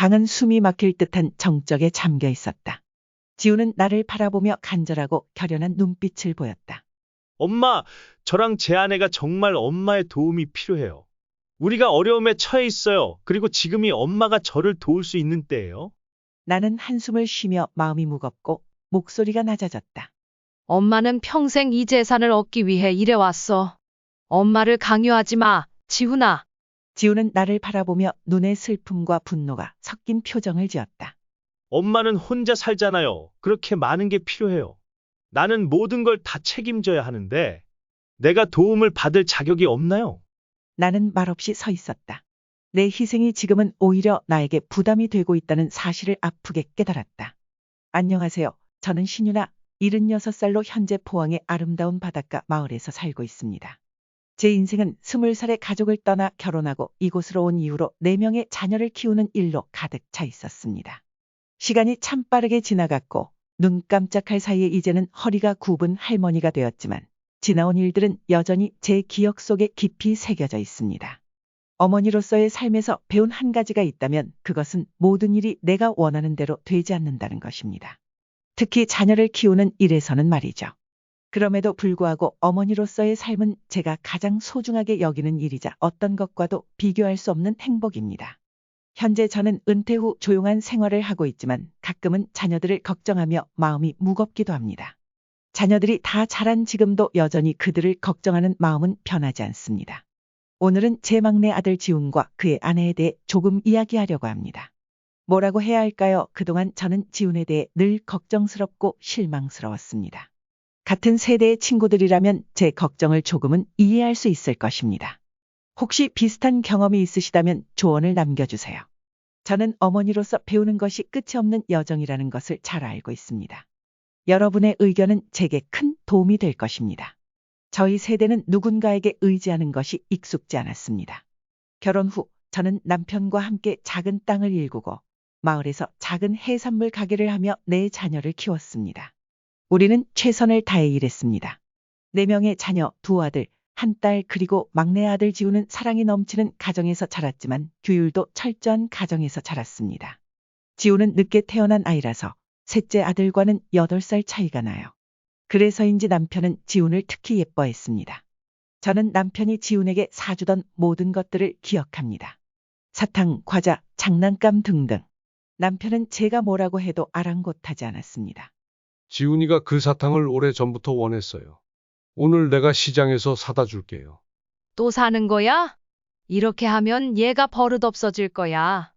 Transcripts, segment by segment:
방은 숨이 막힐 듯한 정적에 잠겨 있었다. 지우는 나를 바라보며 간절하고 결연한 눈빛을 보였다. 엄마, 저랑 제 아내가 정말 엄마의 도움이 필요해요. 우리가 어려움에 처해 있어요. 그리고 지금이 엄마가 저를 도울 수 있는 때예요. 나는 한숨을 쉬며 마음이 무겁고 목소리가 낮아졌다. 엄마는 평생 이 재산을 얻기 위해 일해왔어. 엄마를 강요하지 마, 지훈아. 지우는 나를 바라보며 눈에 슬픔과 분노가 섞인 표정을 지었다. 엄마는 혼자 살잖아요. 그렇게 많은 게 필요해요. 나는 모든 걸 다 책임져야 하는데 내가 도움을 받을 자격이 없나요? 나는 말없이 서 있었다. 내 희생이 지금은 오히려 나에게 부담이 되고 있다는 사실을 아프게 깨달았다. 안녕하세요. 저는 신유나 76살로 현재 포항의 아름다운 바닷가 마을에서 살고 있습니다. 제 인생은 20살에 가족을 떠나 결혼하고 이곳으로 온 이후로 4명의 자녀를 키우는 일로 가득 차 있었습니다. 시간이 참 빠르게 지나갔고 눈 깜짝할 사이에 이제는 허리가 굽은 할머니가 되었지만 지나온 일들은 여전히 제 기억 속에 깊이 새겨져 있습니다. 어머니로서의 삶에서 배운 한 가지가 있다면 그것은 모든 일이 내가 원하는 대로 되지 않는다는 것입니다. 특히 자녀를 키우는 일에서는 말이죠. 그럼에도 불구하고 어머니로서의 삶은 제가 가장 소중하게 여기는 일이자 어떤 것과도 비교할 수 없는 행복입니다. 현재 저는 은퇴 후 조용한 생활을 하고 있지만 가끔은 자녀들을 걱정하며 마음이 무겁기도 합니다. 자녀들이 다 자란 지금도 여전히 그들을 걱정하는 마음은 변하지 않습니다. 오늘은 제 막내 아들 지훈과 그의 아내에 대해 조금 이야기하려고 합니다. 뭐라고 해야 할까요? 그동안 저는 지훈에 대해 늘 걱정스럽고 실망스러웠습니다. 같은 세대의 친구들이라면 제 걱정을 조금은 이해할 수 있을 것입니다. 혹시 비슷한 경험이 있으시다면 조언을 남겨주세요. 저는 어머니로서 배우는 것이 끝이 없는 여정이라는 것을 잘 알고 있습니다. 여러분의 의견은 제게 큰 도움이 될 것입니다. 저희 세대는 누군가에게 의지하는 것이 익숙지 않았습니다. 결혼 후 저는 남편과 함께 작은 땅을 일구고 마을에서 작은 해산물 가게를 하며 내 자녀를 키웠습니다. 우리는 최선을 다해 일했습니다. 4명의 자녀, 2아들, 1딸 그리고 막내 아들 지우는 사랑이 넘치는 가정에서 자랐지만 규율도 철저한 가정에서 자랐습니다. 지우는 늦게 태어난 아이라서 셋째 아들과는 8살 차이가 나요. 그래서인지 남편은 지훈을 특히 예뻐했습니다. 저는 남편이 지훈에게 사주던 모든 것들을 기억합니다. 사탕, 과자, 장난감 등등. 남편은 제가 뭐라고 해도 아랑곳하지 않았습니다. 지훈이가 그 사탕을 오래전부터 원했어요. 오늘 내가 시장에서 사다 줄게요. 또 사는 거야? 이렇게 하면 얘가 버릇없어질 거야.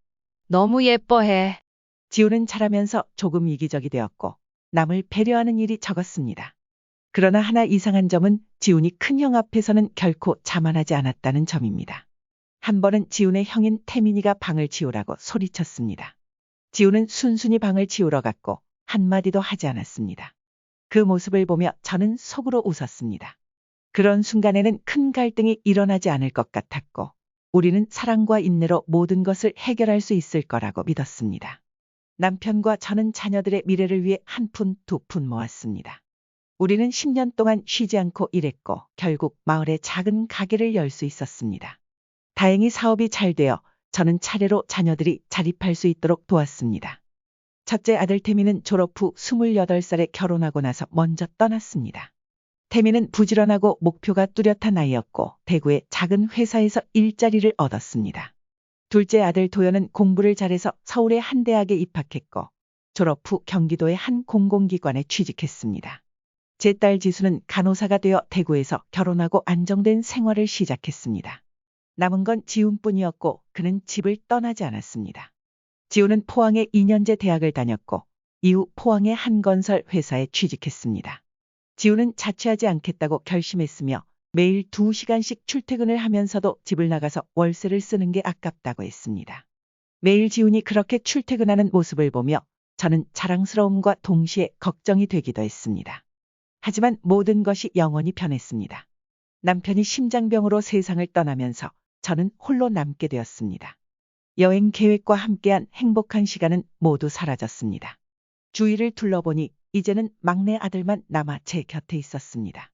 너무 예뻐해. 지훈은 자라면서 조금 이기적이 되었고 남을 배려하는 일이 적었습니다. 그러나 하나 이상한 점은 지훈이 큰형 앞에서는 결코 자만하지 않았다는 점입니다. 한 번은 지훈의 형인 태민이가 방을 치우라고 소리쳤습니다. 지훈은 순순히 방을 치우러 갔고 한마디도 하지 않았습니다. 그 모습을 보며 저는 속으로 웃었습니다. 그런 순간에는 큰 갈등이 일어나지 않을 것 같았고 우리는 사랑과 인내로 모든 것을 해결할 수 있을 거라고 믿었습니다. 남편과 저는 자녀들의 미래를 위해 한 푼, 두 푼 모았습니다. 우리는 10년 동안 쉬지 않고 일했고 결국 마을에 작은 가게를 열 수 있었습니다. 다행히 사업이 잘 되어 저는 차례로 자녀들이 자립할 수 있도록 도왔습니다. 첫째 아들 태민은 졸업 후 28살에 결혼하고 나서 먼저 떠났습니다. 태민은 부지런하고 목표가 뚜렷한 아이였고 대구의 작은 회사에서 일자리를 얻었습니다. 둘째 아들 도연은 공부를 잘해서 서울의 한 대학에 입학했고 졸업 후 경기도의 한 공공기관에 취직했습니다. 제 딸 지수는 간호사가 되어 대구에서 결혼하고 안정된 생활을 시작했습니다. 남은 건 지훈뿐이었고 그는 집을 떠나지 않았습니다. 지훈은 포항의 2년제 대학을 다녔고 이후 포항의 한 건설 회사에 취직했습니다. 지훈은 자취하지 않겠다고 결심했으며 매일 2시간씩 출퇴근을 하면서도 집을 나가서 월세를 쓰는 게 아깝다고 했습니다. 매일 지훈이 그렇게 출퇴근하는 모습을 보며 저는 자랑스러움과 동시에 걱정이 되기도 했습니다. 하지만 모든 것이 영원히 변했습니다. 남편이 심장병으로 세상을 떠나면서 저는 홀로 남게 되었습니다. 여행 계획과 함께한 행복한 시간은 모두 사라졌습니다. 주위를 둘러보니 이제는 막내 아들만 남아 제 곁에 있었습니다.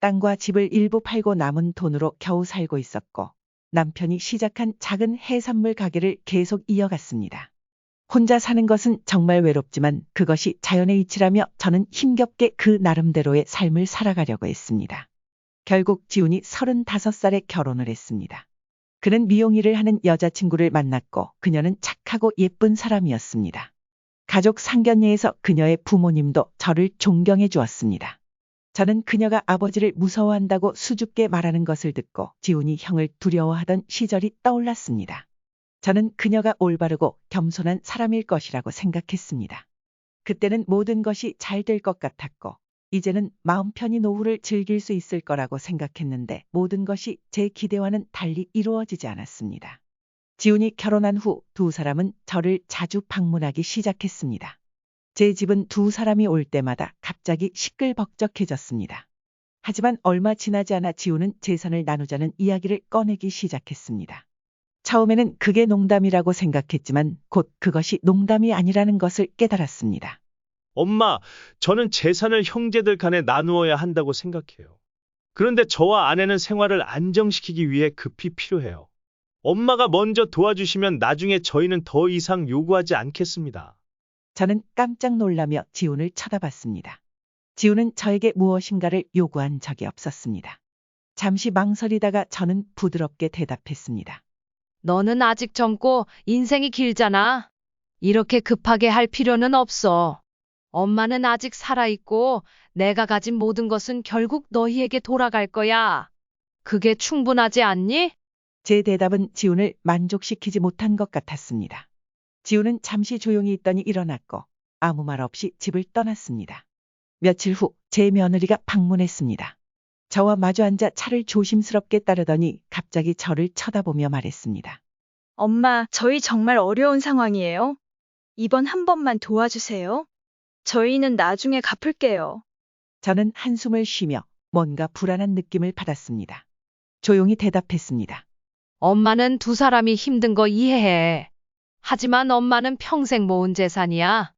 땅과 집을 일부 팔고 남은 돈으로 겨우 살고 있었고 남편이 시작한 작은 해산물 가게를 계속 이어갔습니다. 혼자 사는 것은 정말 외롭지만 그것이 자연의 이치라며 저는 힘겹게 그 나름대로의 삶을 살아가려고 했습니다. 결국 지훈이 35살에 결혼을 했습니다. 그는 미용일을 하는 여자친구를 만났고 그녀는 착하고 예쁜 사람이었습니다. 가족 상견례에서 그녀의 부모님도 저를 존경해 주었습니다. 저는 그녀가 아버지를 무서워한다고 수줍게 말하는 것을 듣고 지훈이 형을 두려워하던 시절이 떠올랐습니다. 저는 그녀가 올바르고 겸손한 사람일 것이라고 생각했습니다. 그때는 모든 것이 잘 될 것 같았고 이제는 마음 편히 노후를 즐길 수 있을 거라고 생각했는데 모든 것이 제 기대와는 달리 이루어지지 않았습니다. 지훈이 결혼한 후 두 사람은 저를 자주 방문하기 시작했습니다. 제 집은 두 사람이 올 때마다 갑자기 시끌벅적해졌습니다. 하지만 얼마 지나지 않아 지훈은 재산을 나누자는 이야기를 꺼내기 시작했습니다. 처음에는 그게 농담이라고 생각했지만 곧 그것이 농담이 아니라는 것을 깨달았습니다. 엄마, 저는 재산을 형제들 간에 나누어야 한다고 생각해요. 그런데 저와 아내는 생활을 안정시키기 위해 급히 필요해요. 엄마가 먼저 도와주시면 나중에 저희는 더 이상 요구하지 않겠습니다. 저는 깜짝 놀라며 지훈을 쳐다봤습니다. 지훈은 저에게 무엇인가를 요구한 적이 없었습니다. 잠시 망설이다가 저는 부드럽게 대답했습니다. 너는 아직 젊고 인생이 길잖아. 이렇게 급하게 할 필요는 없어. 엄마는 아직 살아있고 내가 가진 모든 것은 결국 너희에게 돌아갈 거야. 그게 충분하지 않니? 제 대답은 지훈을 만족시키지 못한 것 같았습니다. 지훈은 잠시 조용히 있더니 일어났고 아무 말 없이 집을 떠났습니다. 며칠 후 제 며느리가 방문했습니다. 저와 마주 앉아 차를 조심스럽게 따르더니 갑자기 저를 쳐다보며 말했습니다. 엄마, 저희 정말 어려운 상황이에요. 이번 한 번만 도와주세요. 저희는 나중에 갚을게요. 저는 한숨을 쉬며 뭔가 불안한 느낌을 받았습니다. 조용히 대답했습니다. 엄마는 두 사람이 힘든 거 이해해. 하지만 엄마는 평생 모은 재산이야.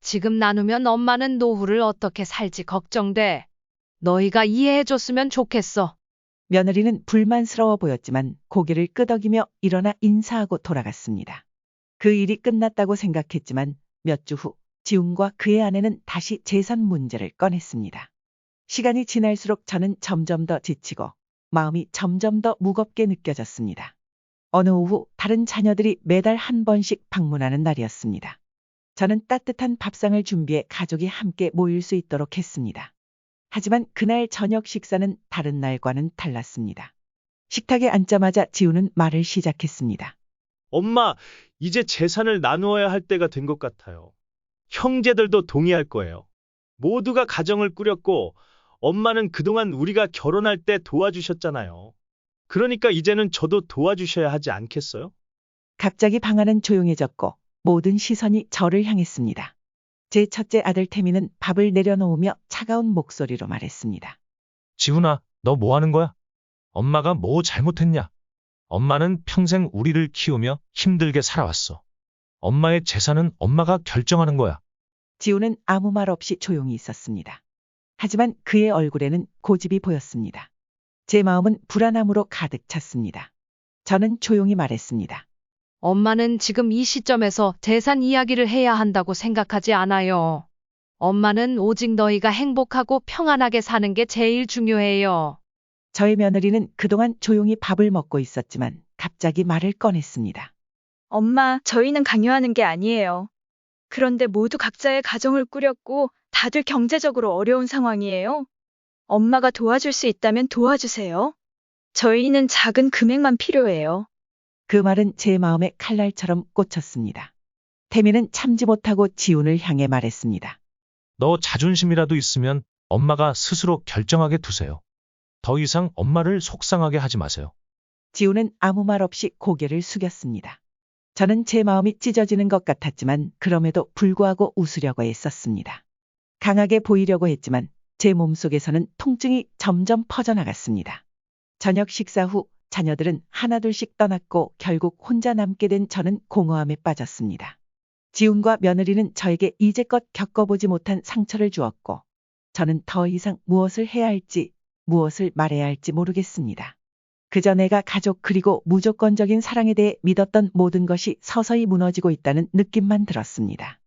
지금 나누면 엄마는 노후를 어떻게 살지 걱정돼. 너희가 이해해줬으면 좋겠어. 며느리는 불만스러워 보였지만 고개를 끄덕이며 일어나 인사하고 돌아갔습니다. 그 일이 끝났다고 생각했지만 몇 주 후 지훈과 그의 아내는 다시 재산 문제를 꺼냈습니다. 시간이 지날수록 저는 점점 더 지치고 마음이 점점 더 무겁게 느껴졌습니다. 어느 오후 다른 자녀들이 매달 한 번씩 방문하는 날이었습니다. 저는 따뜻한 밥상을 준비해 가족이 함께 모일 수 있도록 했습니다. 하지만 그날 저녁 식사는 다른 날과는 달랐습니다. 식탁에 앉자마자 지훈은 말을 시작했습니다. 엄마, 이제 재산을 나누어야 할 때가 된 것 같아요. 형제들도 동의할 거예요. 모두가 가정을 꾸렸고 엄마는 그동안 우리가 결혼할 때 도와주셨잖아요. 그러니까 이제는 저도 도와주셔야 하지 않겠어요? 갑자기 방 안은 조용해졌고 모든 시선이 저를 향했습니다. 제 첫째 아들 태민은 밥을 내려놓으며 차가운 목소리로 말했습니다. 지훈아, 너 뭐 하는 거야? 엄마가 뭐 잘못했냐? 엄마는 평생 우리를 키우며 힘들게 살아왔어. 엄마의 재산은 엄마가 결정하는 거야. 지훈은 아무 말 없이 조용히 있었습니다. 하지만 그의 얼굴에는 고집이 보였습니다. 제 마음은 불안함으로 가득 찼습니다. 저는 조용히 말했습니다. 엄마는 지금 이 시점에서 재산 이야기를 해야 한다고 생각하지 않아요. 엄마는 오직 너희가 행복하고 평안하게 사는 게 제일 중요해요. 저의 며느리는 그동안 조용히 밥을 먹고 있었지만 갑자기 말을 꺼냈습니다. 엄마, 저희는 강요하는 게 아니에요. 그런데 모두 각자의 가정을 꾸렸고 다들 경제적으로 어려운 상황이에요. 엄마가 도와줄 수 있다면 도와주세요. 저희는 작은 금액만 필요해요. 그 말은 제 마음에 칼날처럼 꽂혔습니다. 태민은 참지 못하고 지훈을 향해 말했습니다. 너 자존심이라도 있으면 엄마가 스스로 결정하게 두세요. 더 이상 엄마를 속상하게 하지 마세요. 지훈은 아무 말 없이 고개를 숙였습니다. 저는 제 마음이 찢어지는 것 같았지만 그럼에도 불구하고 웃으려고 애썼습니다. 강하게 보이려고 했지만 제 몸속에서는 통증이 점점 퍼져나갔습니다. 저녁 식사 후 자녀들은 하나둘씩 떠났고 결국 혼자 남게 된 저는 공허함에 빠졌습니다. 지훈과 며느리는 저에게 이제껏 겪어보지 못한 상처를 주었고 저는 더 이상 무엇을 해야 할지 무엇을 말해야 할지 모르겠습니다. 그저 내가 가족 그리고 무조건적인 사랑에 대해 믿었던 모든 것이 서서히 무너지고 있다는 느낌만 들었습니다.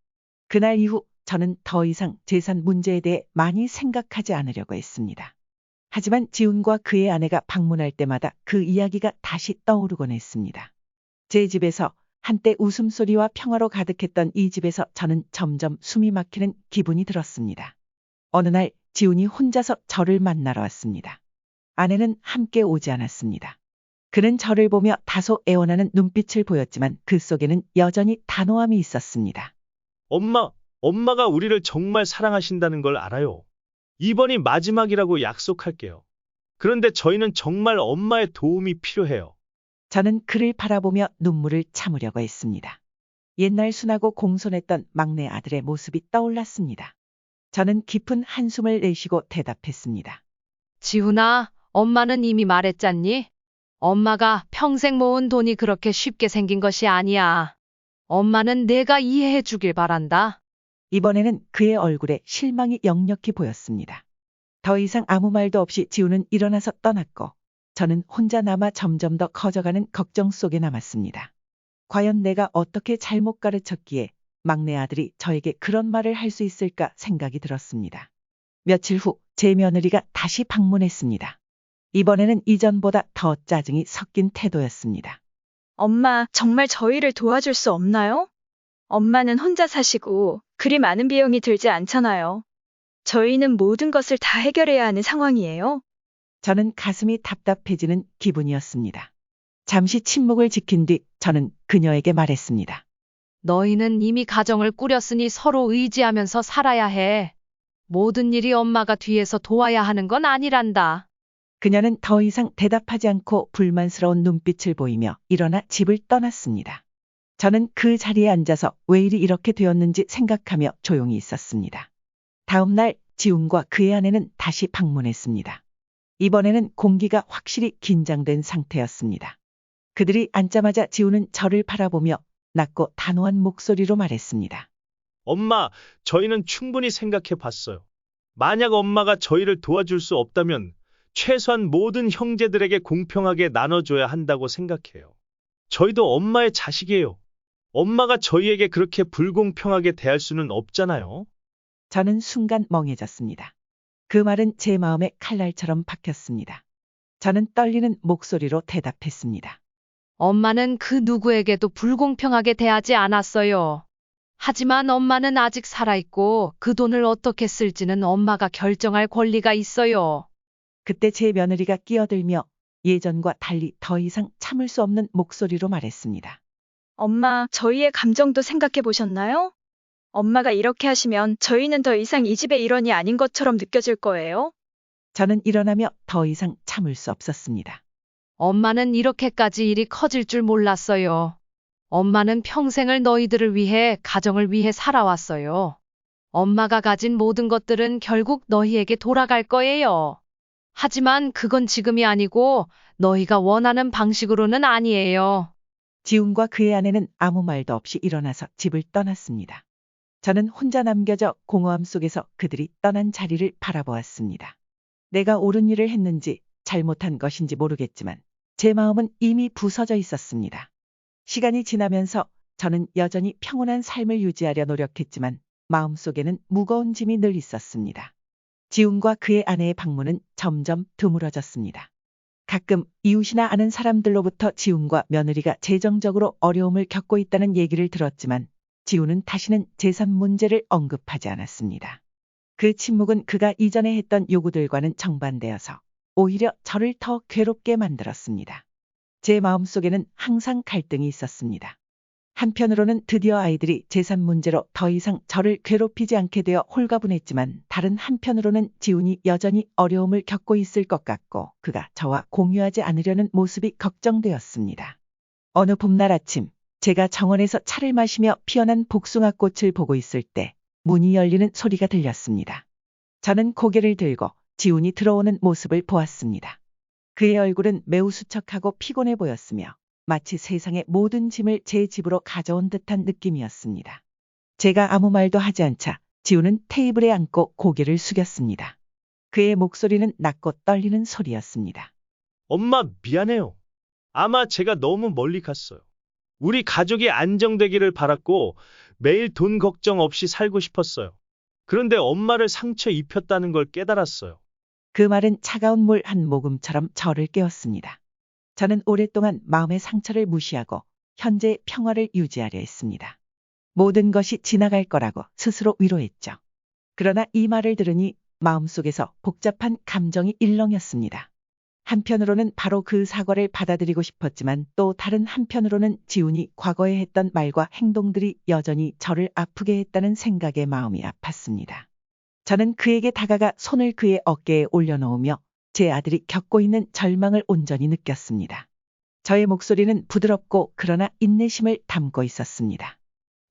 그날 이후 저는 더 이상 재산 문제에 대해 많이 생각하지 않으려고 했습니다. 하지만 지훈과 그의 아내가 방문할 때마다 그 이야기가 다시 떠오르곤 했습니다. 제 집에서 한때 웃음소리와 평화로 가득했던 이 집에서 저는 점점 숨이 막히는 기분이 들었습니다. 어느 날 지훈이 혼자서 저를 만나러 왔습니다. 아내는 함께 오지 않았습니다. 그는 저를 보며 다소 애원하는 눈빛을 보였지만 그 속에는 여전히 단호함이 있었습니다. 엄마가 우리를 정말 사랑하신다는 걸 알아요. 이번이 마지막이라고 약속할게요. 그런데 저희는 정말 엄마의 도움이 필요해요. 저는 그를 바라보며 눈물을 참으려고 했습니다. 옛날 순하고 공손했던 막내 아들의 모습이 떠올랐습니다. 저는 깊은 한숨을 내쉬고 대답했습니다. 지훈아, 엄마는 이미 말했잖니? 엄마가 평생 모은 돈이 그렇게 쉽게 생긴 것이 아니야. 엄마는 내가 이해해 주길 바란다. 이번에는 그의 얼굴에 실망이 역력히 보였습니다. 더 이상 아무 말도 없이 지훈은 일어나서 떠났고 저는 혼자 남아 점점 더 커져가는 걱정 속에 남았습니다. 과연 내가 어떻게 잘못 가르쳤기에 막내 아들이 저에게 그런 말을 할 수 있을까 생각이 들었습니다. 며칠 후 제 며느리가 다시 방문했습니다. 이번에는 이전보다 더 짜증이 섞인 태도였습니다. 엄마, 정말 저희를 도와줄 수 없나요? 엄마는 혼자 사시고 그리 많은 비용이 들지 않잖아요. 저희는 모든 것을 다 해결해야 하는 상황이에요. 저는 가슴이 답답해지는 기분이었습니다. 잠시 침묵을 지킨 뒤 저는 그녀에게 말했습니다. 너희는 이미 가정을 꾸렸으니 서로 의지하면서 살아야 해. 모든 일이 엄마가 뒤에서 도와야 하는 건 아니란다. 그녀는 더 이상 대답하지 않고 불만스러운 눈빛을 보이며 일어나 집을 떠났습니다. 저는 그 자리에 앉아서 왜 일이 이렇게 되었는지 생각하며 조용히 있었습니다. 다음 날 지훈과 그의 아내는 다시 방문했습니다. 이번에는 공기가 확실히 긴장된 상태였습니다. 그들이 앉자마자 지훈은 저를 바라보며 낮고 단호한 목소리로 말했습니다. 엄마, 저희는 충분히 생각해 봤어요. 만약 엄마가 저희를 도와줄 수 없다면 최소한 모든 형제들에게 공평하게 나눠줘야 한다고 생각해요. 저희도 엄마의 자식이에요. 엄마가 저희에게 그렇게 불공평하게 대할 수는 없잖아요. 저는 순간 멍해졌습니다. 그 말은 제 마음에 칼날처럼 박혔습니다. 저는 떨리는 목소리로 대답했습니다. 엄마는 그 누구에게도 불공평하게 대하지 않았어요. 하지만 엄마는 아직 살아있고 그 돈을 어떻게 쓸지는 엄마가 결정할 권리가 있어요. 그때 제 며느리가 끼어들며 예전과 달리 더 이상 참을 수 없는 목소리로 말했습니다. 엄마, 저희의 감정도 생각해 보셨나요? 엄마가 이렇게 하시면 저희는 더 이상 이 집의 일원이 아닌 것처럼 느껴질 거예요. 저는 일어나며 더 이상 참을 수 없었습니다. 엄마는 이렇게까지 일이 커질 줄 몰랐어요. 엄마는 평생을 너희들을 위해, 가정을 위해 살아왔어요. 엄마가 가진 모든 것들은 결국 너희에게 돌아갈 거예요. 하지만 그건 지금이 아니고 너희가 원하는 방식으로는 아니에요. 지훈과 그의 아내는 아무 말도 없이 일어나서 집을 떠났습니다. 저는 혼자 남겨져 공허함 속에서 그들이 떠난 자리를 바라보았습니다. 내가 옳은 일을 했는지 잘못한 것인지 모르겠지만 제 마음은 이미 부서져 있었습니다. 시간이 지나면서 저는 여전히 평온한 삶을 유지하려 노력했지만 마음속에는 무거운 짐이 늘 있었습니다. 지훈과 그의 아내의 방문은 점점 드물어졌습니다. 가끔 이웃이나 아는 사람들로부터 지훈과 며느리가 재정적으로 어려움을 겪고 있다는 얘기를 들었지만 지훈은 다시는 재산 문제를 언급하지 않았습니다. 그 침묵은 그가 이전에 했던 요구들과는 정반대여서 오히려 저를 더 괴롭게 만들었습니다. 제 마음속에는 항상 갈등이 있었습니다. 한편으로는 드디어 아이들이 재산 문제로 더 이상 저를 괴롭히지 않게 되어 홀가분했지만 다른 한편으로는 지훈이 여전히 어려움을 겪고 있을 것 같고 그가 저와 공유하지 않으려는 모습이 걱정되었습니다. 어느 봄날 아침 제가 정원에서 차를 마시며 피어난 복숭아꽃을 보고 있을 때 문이 열리는 소리가 들렸습니다. 저는 고개를 들고 지훈이 들어오는 모습을 보았습니다. 그의 얼굴은 매우 수척하고 피곤해 보였으며 마치 세상의 모든 짐을 제 집으로 가져온 듯한 느낌이었습니다. 제가 아무 말도 하지 않자 지훈은 테이블에 앉고 고개를 숙였습니다. 그의 목소리는 낮고 떨리는 소리였습니다. 엄마, 미안해요. 아마 제가 너무 멀리 갔어요. 우리 가족이 안정되기를 바랐고 매일 돈 걱정 없이 살고 싶었어요. 그런데 엄마를 상처 입혔다는 걸 깨달았어요. 그 말은 차가운 물 한 모금처럼 저를 깨웠습니다. 저는 오랫동안 마음의 상처를 무시하고 현재의 평화를 유지하려 했습니다. 모든 것이 지나갈 거라고 스스로 위로했죠. 그러나 이 말을 들으니 마음속에서 복잡한 감정이 일렁였습니다. 한편으로는 바로 그 사과를 받아들이고 싶었지만 또 다른 한편으로는 지훈이 과거에 했던 말과 행동들이 여전히 저를 아프게 했다는 생각에 마음이 아팠습니다. 저는 그에게 다가가 손을 그의 어깨에 올려놓으며 제 아들이 겪고 있는 절망을 온전히 느꼈습니다. 저의 목소리는 부드럽고 그러나 인내심을 담고 있었습니다.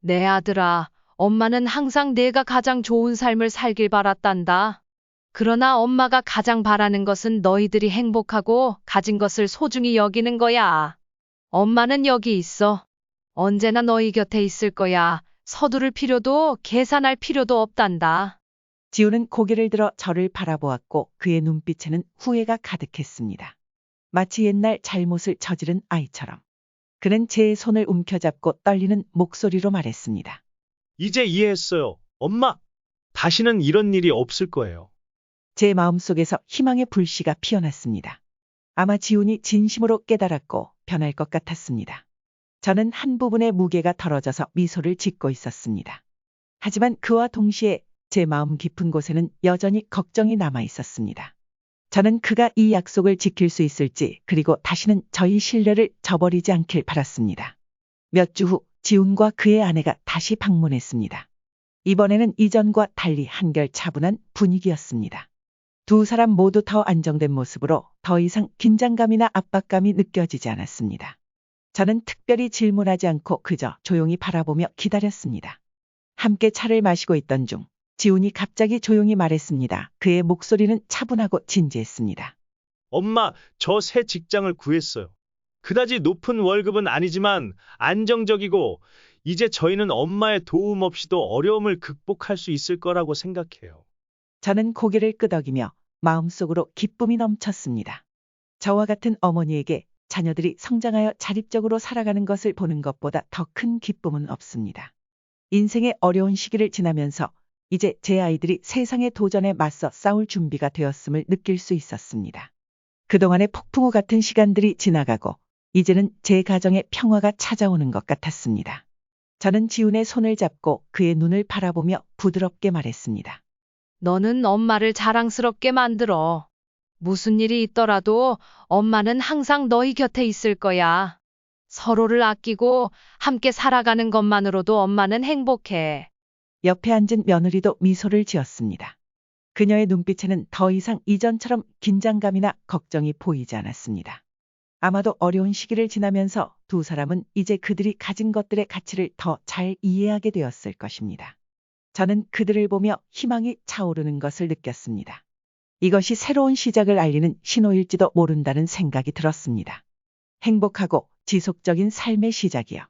내 아들아, 엄마는 항상 내가 가장 좋은 삶을 살길 바랐단다. 그러나 엄마가 가장 바라는 것은 너희들이 행복하고 가진 것을 소중히 여기는 거야. 엄마는 여기 있어. 언제나 너희 곁에 있을 거야. 서두를 필요도 계산할 필요도 없단다. 지훈은 고개를 들어 저를 바라보았고 그의 눈빛에는 후회가 가득했습니다. 마치 옛날 잘못을 저지른 아이처럼. 그는 제 손을 움켜잡고 떨리는 목소리로 말했습니다. 이제 이해했어요. 엄마, 다시는 이런 일이 없을 거예요. 제 마음속에서 희망의 불씨가 피어났습니다. 아마 지훈이 진심으로 깨달았고 변할 것 같았습니다. 저는 한 부분의 무게가 덜어져서 미소를 짓고 있었습니다. 하지만 그와 동시에 제 마음 깊은 곳에는 여전히 걱정이 남아 있었습니다. 저는 그가 이 약속을 지킬 수 있을지 그리고 다시는 저희 신뢰를 저버리지 않길 바랐습니다. 몇 주 후 지훈과 그의 아내가 다시 방문했습니다. 이번에는 이전과 달리 한결 차분한 분위기였습니다. 두 사람 모두 더 안정된 모습으로 더 이상 긴장감이나 압박감이 느껴지지 않았습니다. 저는 특별히 질문하지 않고 그저 조용히 바라보며 기다렸습니다. 함께 차를 마시고 있던 중 지훈이 갑자기 조용히 말했습니다. 그의 목소리는 차분하고 진지했습니다. 엄마, 저 새 직장을 구했어요. 그다지 높은 월급은 아니지만 안정적이고 이제 저희는 엄마의 도움 없이도 어려움을 극복할 수 있을 거라고 생각해요. 저는 고개를 끄덕이며 마음속으로 기쁨이 넘쳤습니다. 저와 같은 어머니에게 자녀들이 성장하여 자립적으로 살아가는 것을 보는 것보다 더 큰 기쁨은 없습니다. 인생의 어려운 시기를 지나면서 이제 제 아이들이 세상의 도전에 맞서 싸울 준비가 되었음을 느낄 수 있었습니다. 그동안의 폭풍우 같은 시간들이 지나가고 이제는 제 가정에 평화가 찾아오는 것 같았습니다. 저는 지훈의 손을 잡고 그의 눈을 바라보며 부드럽게 말했습니다. 너는 엄마를 자랑스럽게 만들어. 무슨 일이 있더라도 엄마는 항상 너희 곁에 있을 거야. 서로를 아끼고 함께 살아가는 것만으로도 엄마는 행복해. 옆에 앉은 며느리도 미소를 지었습니다. 그녀의 눈빛에는 더 이상 이전처럼 긴장감이나 걱정이 보이지 않았습니다. 아마도 어려운 시기를 지나면서 두 사람은 이제 그들이 가진 것들의 가치를 더 잘 이해하게 되었을 것입니다. 저는 그들을 보며 희망이 차오르는 것을 느꼈습니다. 이것이 새로운 시작을 알리는 신호일지도 모른다는 생각이 들었습니다. 행복하고 지속적인 삶의 시작이요.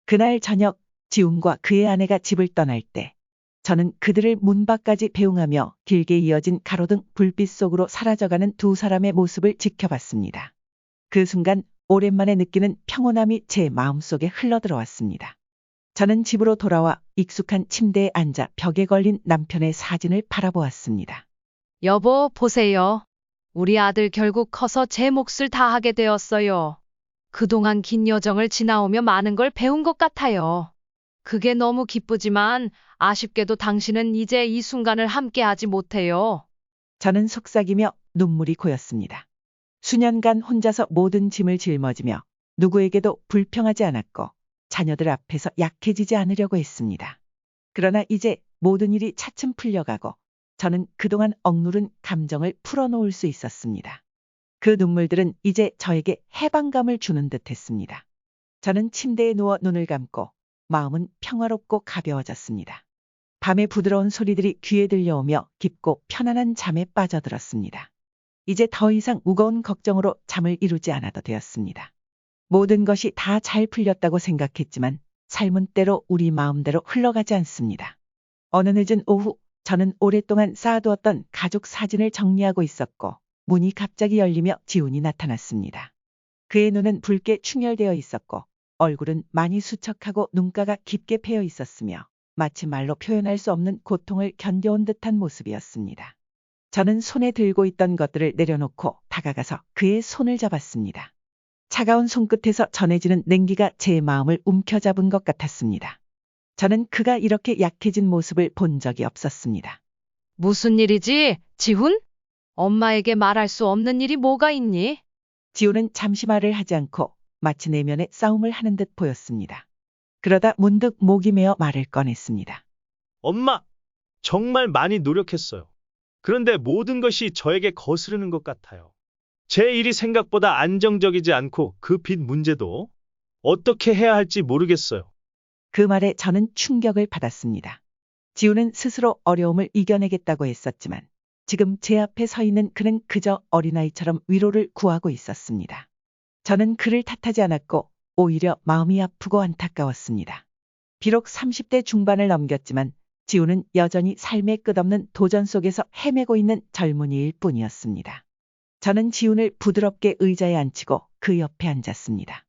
그날 저녁 지훈과 그의 아내가 집을 떠날 때 저는 그들을 문 밖까지 배웅하며 길게 이어진 가로등 불빛 속으로 사라져가는 두 사람의 모습을 지켜봤습니다. 그 순간 오랜만에 느끼는 평온함이 제 마음속에 흘러들어왔습니다. 저는 집으로 돌아와 익숙한 침대에 앉아 벽에 걸린 남편의 사진을 바라보았습니다. 여보, 보세요. 우리 아들 결국 커서 제 몫을 다 하게 되었어요. 그동안 긴 여정을 지나오며 많은 걸 배운 것 같아요. 그게 너무 기쁘지만 아쉽게도 당신은 이제 이 순간을 함께하지 못해요. 저는 속삭이며 눈물이 고였습니다. 수년간 혼자서 모든 짐을 짊어지며 누구에게도 불평하지 않았고 자녀들 앞에서 약해지지 않으려고 했습니다. 그러나 이제 모든 일이 차츰 풀려가고 저는 그동안 억누른 감정을 풀어놓을 수 있었습니다. 그 눈물들은 이제 저에게 해방감을 주는 듯 했습니다. 저는 침대에 누워 눈을 감고 마음은 평화롭고 가벼워졌습니다. 밤의 부드러운 소리들이 귀에 들려오며 깊고 편안한 잠에 빠져들었습니다. 이제 더 이상 무거운 걱정으로 잠을 이루지 않아도 되었습니다. 모든 것이 다 잘 풀렸다고 생각했지만 삶은 때로 우리 마음대로 흘러가지 않습니다. 어느 늦은 오후 저는 오랫동안 쌓아두었던 가족 사진을 정리하고 있었고 문이 갑자기 열리며 지훈이 나타났습니다. 그의 눈은 붉게 충혈되어 있었고 얼굴은 많이 수척하고 눈가가 깊게 패여 있었으며 마치 말로 표현할 수 없는 고통을 견뎌온 듯한 모습이었습니다. 저는 손에 들고 있던 것들을 내려놓고 다가가서 그의 손을 잡았습니다. 차가운 손끝에서 전해지는 냉기가 제 마음을 움켜잡은 것 같았습니다. 저는 그가 이렇게 약해진 모습을 본 적이 없었습니다. 무슨 일이지, 지훈? 엄마에게 말할 수 없는 일이 뭐가 있니? 지훈은 잠시 말을 하지 않고 마치 내면의 싸움을 하는 듯 보였습니다. 그러다 문득 목이 메어 말을 꺼냈습니다. 엄마, 정말 많이 노력했어요. 그런데 모든 것이 저에게 거스르는 것 같아요. 제 일이 생각보다 안정적이지 않고 그 빚 문제도 어떻게 해야 할지 모르겠어요. 그 말에 저는 충격을 받았습니다. 지훈은 스스로 어려움을 이겨내겠다고 했었지만 지금 제 앞에 서 있는 그는 그저 어린아이처럼 위로를 구하고 있었습니다. 저는 그를 탓하지 않았고 오히려 마음이 아프고 안타까웠습니다. 비록 30대 중반을 넘겼지만 지훈은 여전히 삶의 끝없는 도전 속에서 헤매고 있는 젊은이일 뿐이었습니다. 저는 지훈을 부드럽게 의자에 앉히고 그 옆에 앉았습니다.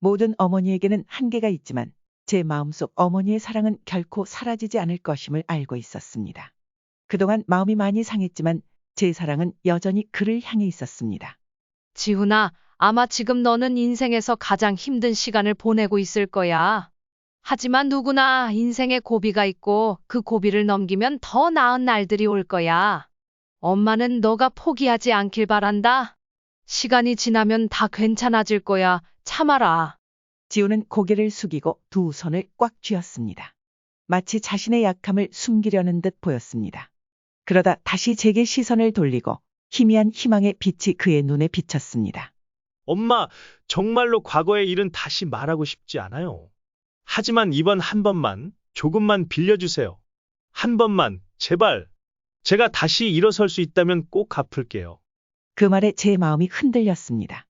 모든 어머니에게는 한계가 있지만 제 마음속 어머니의 사랑은 결코 사라지지 않을 것임을 알고 있었습니다. 그동안 마음이 많이 상했지만 제 사랑은 여전히 그를 향해 있었습니다. 지훈아, 아마 지금 너는 인생에서 가장 힘든 시간을 보내고 있을 거야. 하지만 누구나 인생에 고비가 있고 그 고비를 넘기면 더 나은 날들이 올 거야. 엄마는 너가 포기하지 않길 바란다. 시간이 지나면 다 괜찮아질 거야. 참아라. 지훈은 고개를 숙이고 두 손을 꽉 쥐었습니다. 마치 자신의 약함을 숨기려는 듯 보였습니다. 그러다 다시 제게 시선을 돌리고 희미한 희망의 빛이 그의 눈에 비쳤습니다. 엄마, 정말로 과거의 일은 다시 말하고 싶지 않아요. 하지만 이번 한 번만, 조금만 빌려주세요. 한 번만, 제발. 제가 다시 일어설 수 있다면 꼭 갚을게요. 그 말에 제 마음이 흔들렸습니다.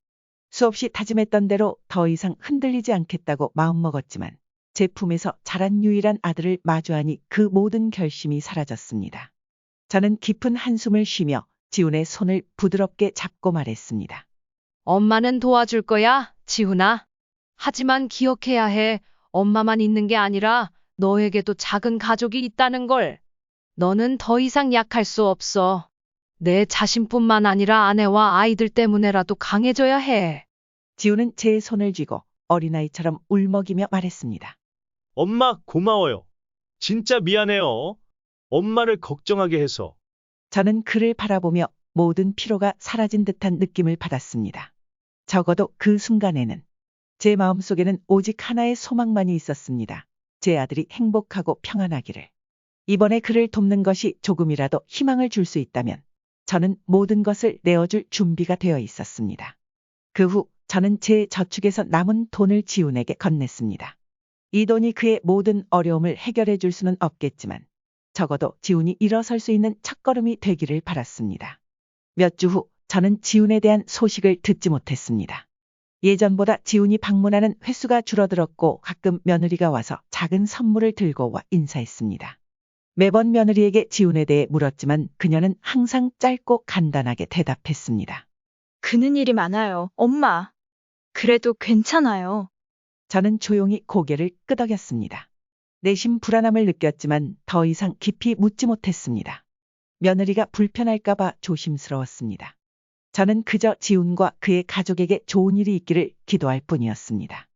수없이 다짐했던 대로 더 이상 흔들리지 않겠다고 마음먹었지만 제 품에서 자란 유일한 아들을 마주하니 그 모든 결심이 사라졌습니다. 저는 깊은 한숨을 쉬며 지훈의 손을 부드럽게 잡고 말했습니다. 엄마는 도와줄 거야, 지훈아. 하지만 기억해야 해. 엄마만 있는 게 아니라 너에게도 작은 가족이 있다는 걸. 너는 더 이상 약할 수 없어. 내 자신뿐만 아니라 아내와 아이들 때문에라도 강해져야 해. 지훈은 제 손을 쥐고 어린아이처럼 울먹이며 말했습니다. 엄마, 고마워요. 진짜 미안해요. 엄마를 걱정하게 해서. 저는 그를 바라보며 모든 피로가 사라진 듯한 느낌을 받았습니다. 적어도 그 순간에는 제 마음속에는 오직 하나의 소망만이 있었습니다. 제 아들이 행복하고 평안하기를. 이번에 그를 돕는 것이 조금이라도 희망을 줄 수 있다면 저는 모든 것을 내어줄 준비가 되어 있었습니다. 그 후 저는 제 저축에서 남은 돈을 지훈에게 건넸습니다. 이 돈이 그의 모든 어려움을 해결해 줄 수는 없겠지만 적어도 지훈이 일어설 수 있는 첫걸음이 되기를 바랐습니다. 몇 주 후 저는 지훈에 대한 소식을 듣지 못했습니다. 예전보다 지훈이 방문하는 횟수가 줄어들었고 가끔 며느리가 와서 작은 선물을 들고 와 인사했습니다. 매번 며느리에게 지훈에 대해 물었지만 그녀는 항상 짧고 간단하게 대답했습니다. 그는 일이 많아요, 엄마. 그래도 괜찮아요. 저는 조용히 고개를 끄덕였습니다. 내심 불안함을 느꼈지만 더 이상 깊이 묻지 못했습니다. 며느리가 불편할까봐 조심스러웠습니다. 저는 그저 지훈과 그의 가족에게 좋은 일이 있기를 기도할 뿐이었습니다.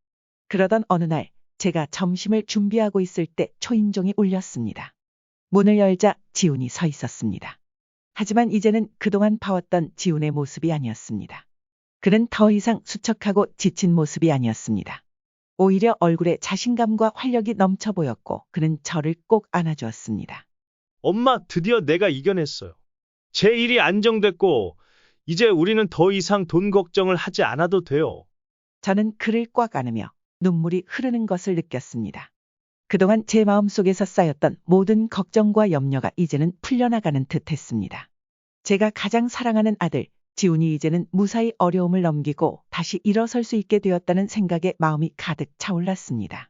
그러던 어느 날 제가 점심을 준비하고 있을 때 초인종이 울렸습니다. 문을 열자 지훈이 서 있었습니다. 하지만 이제는 그동안 봐왔던 지훈의 모습이 아니었습니다. 그는 더 이상 수척하고 지친 모습이 아니었습니다. 오히려 얼굴에 자신감과 활력이 넘쳐 보였고 그는 저를 꼭 안아주었습니다. 엄마, 드디어 내가 이겨냈어요. 제 일이 안정됐고 이제 우리는 더 이상 돈 걱정을 하지 않아도 돼요. 저는 그를 꽉 안으며 눈물이 흐르는 것을 느꼈습니다. 그동안 제 마음속에서 쌓였던 모든 걱정과 염려가 이제는 풀려나가는 듯했습니다. 제가 가장 사랑하는 아들 지훈이 이제는 무사히 어려움을 넘기고 다시 일어설 수 있게 되었다는 생각에 마음이 가득 차올랐습니다.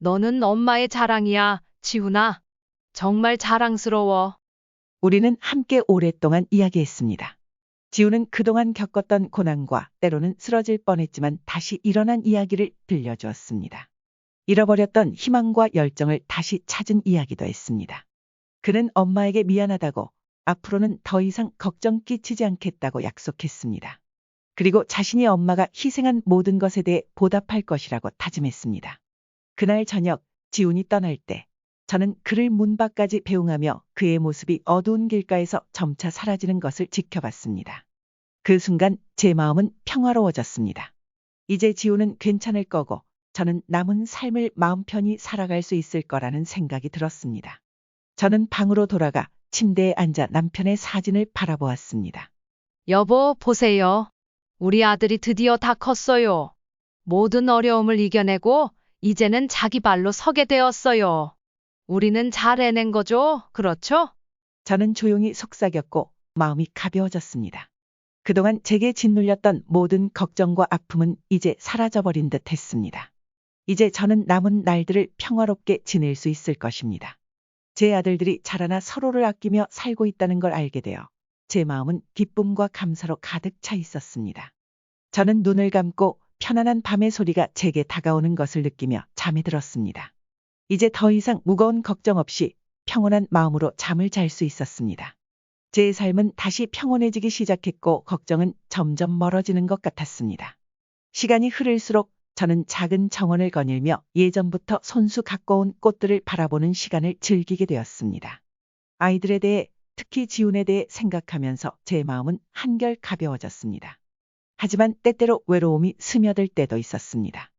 너는 엄마의 자랑이야, 지훈아. 정말 자랑스러워. 우리는 함께 오랫동안 이야기했습니다. 지우는 그동안 겪었던 고난과 때로는 쓰러질 뻔했지만 다시 일어난 이야기를 들려주었습니다. 잃어버렸던 희망과 열정을 다시 찾은 이야기도 했습니다. 그는 엄마에게 미안하다고 앞으로는 더 이상 걱정 끼치지 않겠다고 약속했습니다. 그리고 자신이 엄마가 희생한 모든 것에 대해 보답할 것이라고 다짐했습니다. 그날 저녁 지훈이 떠날 때 저는 그를 문 밖까지 배웅하며 그의 모습이 어두운 길가에서 점차 사라지는 것을 지켜봤습니다. 그 순간 제 마음은 평화로워졌습니다. 이제 지훈은 괜찮을 거고 저는 남은 삶을 마음 편히 살아갈 수 있을 거라는 생각이 들었습니다. 저는 방으로 돌아가 침대에 앉아 남편의 사진을 바라보았습니다. 여보, 보세요. 우리 아들이 드디어 다 컸어요. 모든 어려움을 이겨내고 이제는 자기 발로 서게 되었어요. 우리는 잘 해낸 거죠? 그렇죠? 저는 조용히 속삭였고 마음이 가벼워졌습니다. 그동안 제게 짓눌렸던 모든 걱정과 아픔은 이제 사라져버린 듯 했습니다. 이제 저는 남은 날들을 평화롭게 지낼 수 있을 것입니다. 제 아들들이 자라나 서로를 아끼며 살고 있다는 걸 알게 되어 제 마음은 기쁨과 감사로 가득 차 있었습니다. 저는 눈을 감고 편안한 밤의 소리가 제게 다가오는 것을 느끼며 잠이 들었습니다. 이제 더 이상 무거운 걱정 없이 평온한 마음으로 잠을 잘 수 있었습니다. 제 삶은 다시 평온해지기 시작했고 걱정은 점점 멀어지는 것 같았습니다. 시간이 흐를수록 저는 작은 정원을 거닐며 예전부터 손수 가꿔온 꽃들을 바라보는 시간을 즐기게 되었습니다. 아이들에 대해, 특히 지훈에 대해 생각하면서 제 마음은 한결 가벼워졌습니다. 하지만 때때로 외로움이 스며들 때도 있었습니다.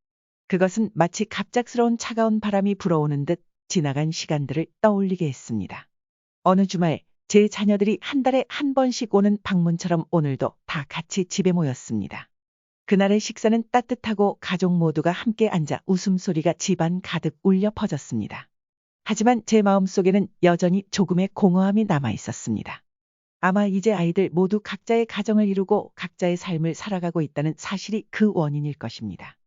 그것은 마치 갑작스러운 차가운 바람이 불어오는 듯 지나간 시간들을 떠올리게 했습니다. 어느 주말 제 자녀들이 한 달에 한 번씩 오는 방문처럼 오늘도 다 같이 집에 모였습니다. 그날의 식사는 따뜻하고 가족 모두가 함께 앉아 웃음소리가 집안 가득 울려 퍼졌습니다. 하지만 제 마음속에는 여전히 조금의 공허함이 남아 있었습니다. 아마 이제 아이들 모두 각자의 가정을 이루고 각자의 삶을 살아가고 있다는 사실이 그 원인일 것입니다.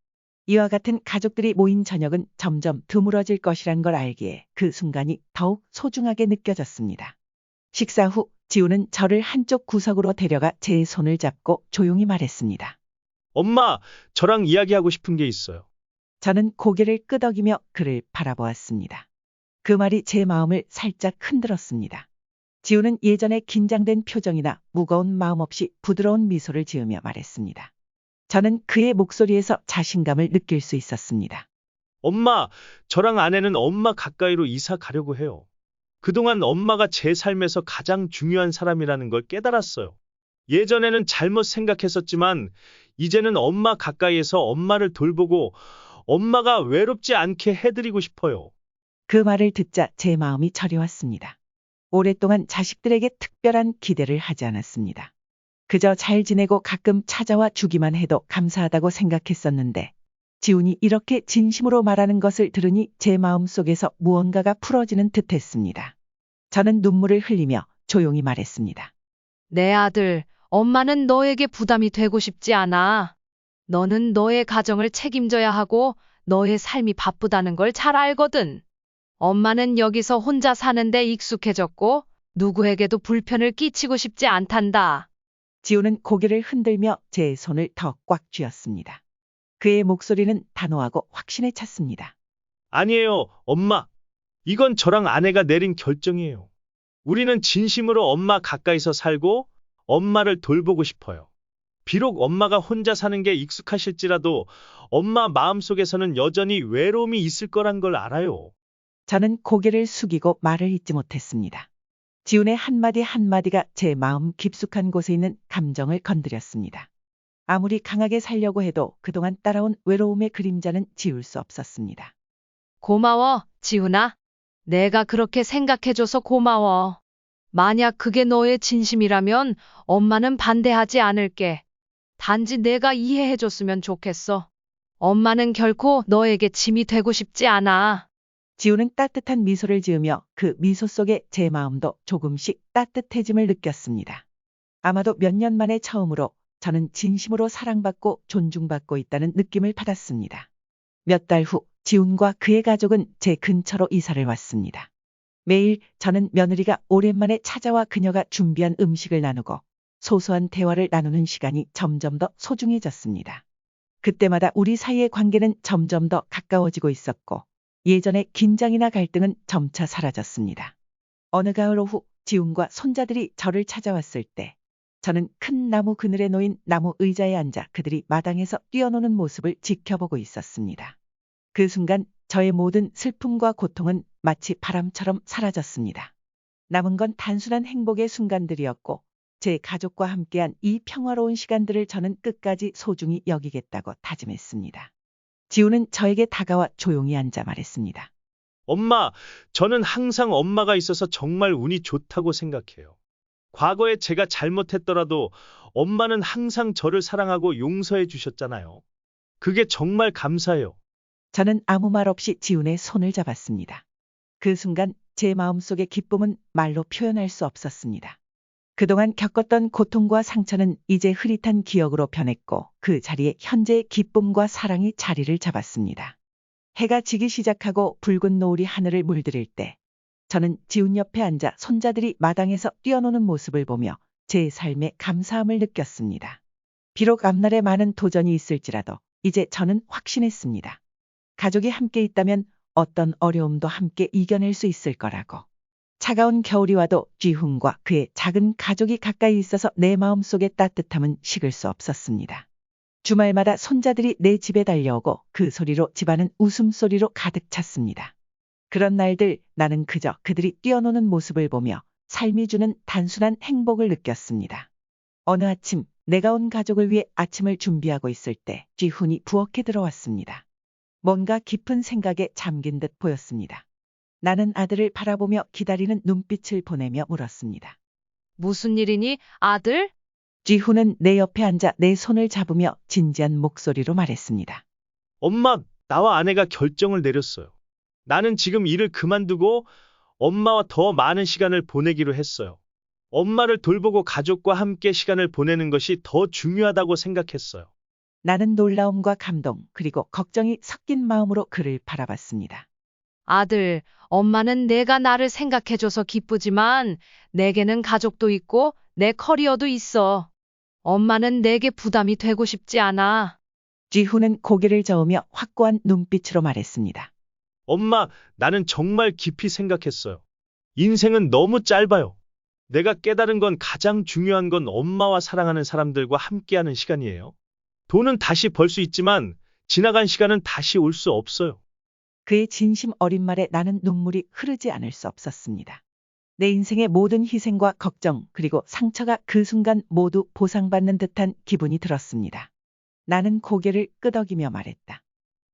이와 같은 가족들이 모인 저녁은 점점 드물어질 것이란 걸 알기에 그 순간이 더욱 소중하게 느껴졌습니다. 식사 후 지우는 저를 한쪽 구석으로 데려가 제 손을 잡고 조용히 말했습니다. 엄마, 저랑 이야기하고 싶은 게 있어요. 저는 고개를 끄덕이며 그를 바라보았습니다. 그 말이 제 마음을 살짝 흔들었습니다. 지우는 예전에 긴장된 표정이나 무거운 마음 없이 부드러운 미소를 지으며 말했습니다. 저는 그의 목소리에서 자신감을 느낄 수 있었습니다. 엄마, 저랑 아내는 엄마 가까이로 이사 가려고 해요. 그동안 엄마가 제 삶에서 가장 중요한 사람이라는 걸 깨달았어요. 예전에는 잘못 생각했었지만 이제는 엄마 가까이에서 엄마를 돌보고 엄마가 외롭지 않게 해드리고 싶어요. 그 말을 듣자 제 마음이 저려왔습니다. 오랫동안 자식들에게 특별한 기대를 하지 않았습니다. 그저 잘 지내고 가끔 찾아와 주기만 해도 감사하다고 생각했었는데 지훈이 이렇게 진심으로 말하는 것을 들으니 제 마음속에서 무언가가 풀어지는 듯했습니다. 저는 눈물을 흘리며 조용히 말했습니다. 내 아들, 엄마는 너에게 부담이 되고 싶지 않아. 너는 너의 가정을 책임져야 하고 너의 삶이 바쁘다는 걸 잘 알거든. 엄마는 여기서 혼자 사는데 익숙해졌고 누구에게도 불편을 끼치고 싶지 않단다. 지우는 고개를 흔들며 제 손을 더 꽉 쥐었습니다. 그의 목소리는 단호하고 확신에 찼습니다. 아니에요, 엄마. 이건 저랑 아내가 내린 결정이에요. 우리는 진심으로 엄마 가까이서 살고 엄마를 돌보고 싶어요. 비록 엄마가 혼자 사는 게 익숙하실지라도 엄마 마음속에서는 여전히 외로움이 있을 거란 걸 알아요. 저는 고개를 숙이고 말을 잇지 못했습니다. 지훈의 한마디 한마디가 제 마음 깊숙한 곳에 있는 감정을 건드렸습니다. 아무리 강하게 살려고 해도 그동안 따라온 외로움의 그림자는 지울 수 없었습니다. 고마워, 지훈아. 내가 그렇게 생각해줘서 고마워. 만약 그게 너의 진심이라면 엄마는 반대하지 않을게. 단지 내가 이해해줬으면 좋겠어. 엄마는 결코 너에게 짐이 되고 싶지 않아. 지우는 따뜻한 미소를 지으며 그 미소 속에 제 마음도 조금씩 따뜻해짐을 느꼈습니다. 아마도 몇 년 만에 처음으로 저는 진심으로 사랑받고 존중받고 있다는 느낌을 받았습니다. 몇 달 후 지훈과 그의 가족은 제 근처로 이사를 왔습니다. 매일 저는 며느리가 오랜만에 찾아와 그녀가 준비한 음식을 나누고 소소한 대화를 나누는 시간이 점점 더 소중해졌습니다. 그때마다 우리 사이의 관계는 점점 더 가까워지고 있었고 예전의 긴장이나 갈등은 점차 사라졌습니다. 어느 가을 오후 지훈과 손자들이 저를 찾아왔을 때 저는 큰 나무 그늘에 놓인 나무 의자에 앉아 그들이 마당에서 뛰어노는 모습을 지켜보고 있었습니다. 그 순간 저의 모든 슬픔과 고통은 마치 바람처럼 사라졌습니다. 남은 건 단순한 행복의 순간들이었고 제 가족과 함께한 이 평화로운 시간들을 저는 끝까지 소중히 여기겠다고 다짐했습니다. 지훈은 저에게 다가와 조용히 앉아 말했습니다. 엄마, 저는 항상 엄마가 있어서 정말 운이 좋다고 생각해요. 과거에 제가 잘못했더라도 엄마는 항상 저를 사랑하고 용서해 주셨잖아요. 그게 정말 감사해요. 저는 아무 말 없이 지훈의 손을 잡았습니다. 그 순간 제 마음속의 기쁨은 말로 표현할 수 없었습니다. 그동안 겪었던 고통과 상처는 이제 흐릿한 기억으로 변했고 그 자리에 현재의 기쁨과 사랑이 자리를 잡았습니다. 해가 지기 시작하고 붉은 노을이 하늘을 물들일 때 저는 지훈 옆에 앉아 손자들이 마당에서 뛰어노는 모습을 보며 제 삶에 감사함을 느꼈습니다. 비록 앞날에 많은 도전이 있을지라도 이제 저는 확신했습니다. 가족이 함께 있다면 어떤 어려움도 함께 이겨낼 수 있을 거라고. 차가운 겨울이 와도 지훈과 그의 작은 가족이 가까이 있어서 내 마음속의 따뜻함은 식을 수 없었습니다. 주말마다 손자들이 내 집에 달려오고 그 소리로 집안은 웃음소리로 가득 찼습니다. 그런 날들 나는 그저 그들이 뛰어노는 모습을 보며 삶이 주는 단순한 행복을 느꼈습니다. 어느 아침 내가 온 가족을 위해 아침을 준비하고 있을 때 지훈이 부엌에 들어왔습니다. 뭔가 깊은 생각에 잠긴 듯 보였습니다. 나는 아들을 바라보며 기다리는 눈빛을 보내며 물었습니다. 무슨 일이니, 아들? 지훈은 내 옆에 앉아 내 손을 잡으며 진지한 목소리로 말했습니다. 엄마, 나와 아내가 결정을 내렸어요. 나는 지금 일을 그만두고 엄마와 더 많은 시간을 보내기로 했어요. 엄마를 돌보고 가족과 함께 시간을 보내는 것이 더 중요하다고 생각했어요. 나는 놀라움과 감동 그리고 걱정이 섞인 마음으로 그를 바라봤습니다. 아들, 엄마는 내가 나를 생각해줘서 기쁘지만 내게는 가족도 있고 내 커리어도 있어. 엄마는 내게 부담이 되고 싶지 않아. 지훈은 고개를 저으며 확고한 눈빛으로 말했습니다. 엄마, 나는 정말 깊이 생각했어요. 인생은 너무 짧아요. 내가 깨달은 건 가장 중요한 건 엄마와 사랑하는 사람들과 함께하는 시간이에요. 돈은 다시 벌 수 있지만 지나간 시간은 다시 올 수 없어요. 그의 진심 어린 말에 나는 눈물이 흐르지 않을 수 없었습니다. 내 인생의 모든 희생과 걱정 그리고 상처가 그 순간 모두 보상받는 듯한 기분이 들었습니다. 나는 고개를 끄덕이며 말했다.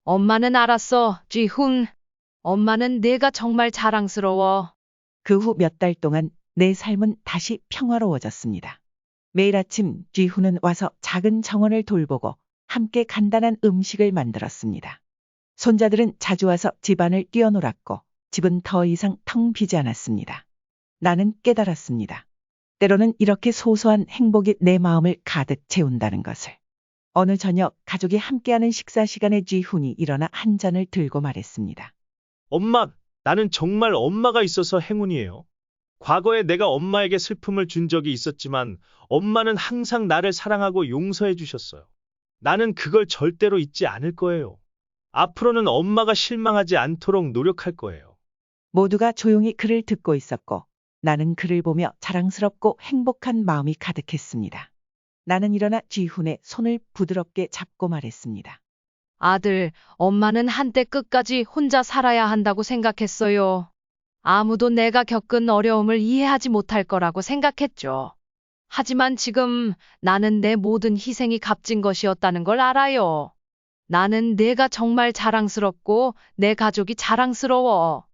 엄마는 알았어, 지훈. 엄마는 내가 정말 자랑스러워. 그 후 몇 달 동안 내 삶은 다시 평화로워졌습니다. 매일 아침 지훈은 와서 작은 정원을 돌보고 함께 간단한 음식을 만들었습니다. 손자들은 자주 와서 집안을 뛰어놀았고 집은 더 이상 텅 비지 않았습니다. 나는 깨달았습니다. 때로는 이렇게 소소한 행복이 내 마음을 가득 채운다는 것을. 어느 저녁 가족이 함께하는 식사 시간에 지훈이 일어나 한 잔을 들고 말했습니다. 엄마, 나는 정말 엄마가 있어서 행운이에요. 과거에 내가 엄마에게 슬픔을 준 적이 있었지만 엄마는 항상 나를 사랑하고 용서해 주셨어요. 나는 그걸 절대로 잊지 않을 거예요. 앞으로는 엄마가 실망하지 않도록 노력할 거예요. 모두가 조용히 그를 듣고 있었고 나는 그를 보며 자랑스럽고 행복한 마음이 가득했습니다. 나는 일어나 지훈의 손을 부드럽게 잡고 말했습니다. 아들, 엄마는 한때 끝까지 혼자 살아야 한다고 생각했어요. 아무도 내가 겪은 어려움을 이해하지 못할 거라고 생각했죠. 하지만 지금 나는 내 모든 희생이 값진 것이었다는 걸 알아요. 나는 내가 정말 자랑스럽고 내 가족이 자랑스러워.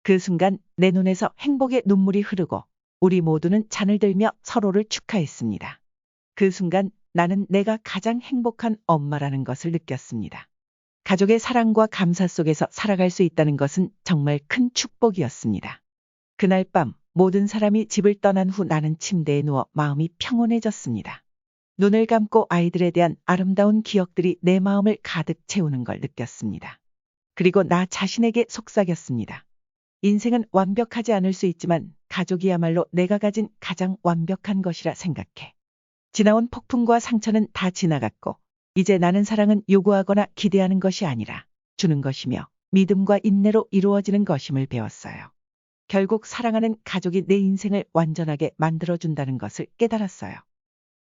그 순간 내 눈에서 행복의 눈물이 흐르고 우리 모두는 잔을 들며 서로를 축하했습니다. 그 순간 나는 내가 가장 행복한 엄마라는 것을 느꼈습니다. 가족의 사랑과 감사 속에서 살아갈 수 있다는 것은 정말 큰 축복이었습니다. 그날 밤 모든 사람이 집을 떠난 후 나는 침대에 누워 마음이 평온해졌습니다. 눈을 감고 아이들에 대한 아름다운 기억들이 내 마음을 가득 채우는 걸 느꼈습니다. 그리고 나 자신에게 속삭였습니다. 인생은 완벽하지 않을 수 있지만 가족이야말로 내가 가진 가장 완벽한 것이라 생각해. 지나온 폭풍과 상처는 다 지나갔고 이제 나는 사랑은 요구하거나 기대하는 것이 아니라 주는 것이며 믿음과 인내로 이루어지는 것임을 배웠어요. 결국 사랑하는 가족이 내 인생을 완전하게 만들어준다는 것을 깨달았어요.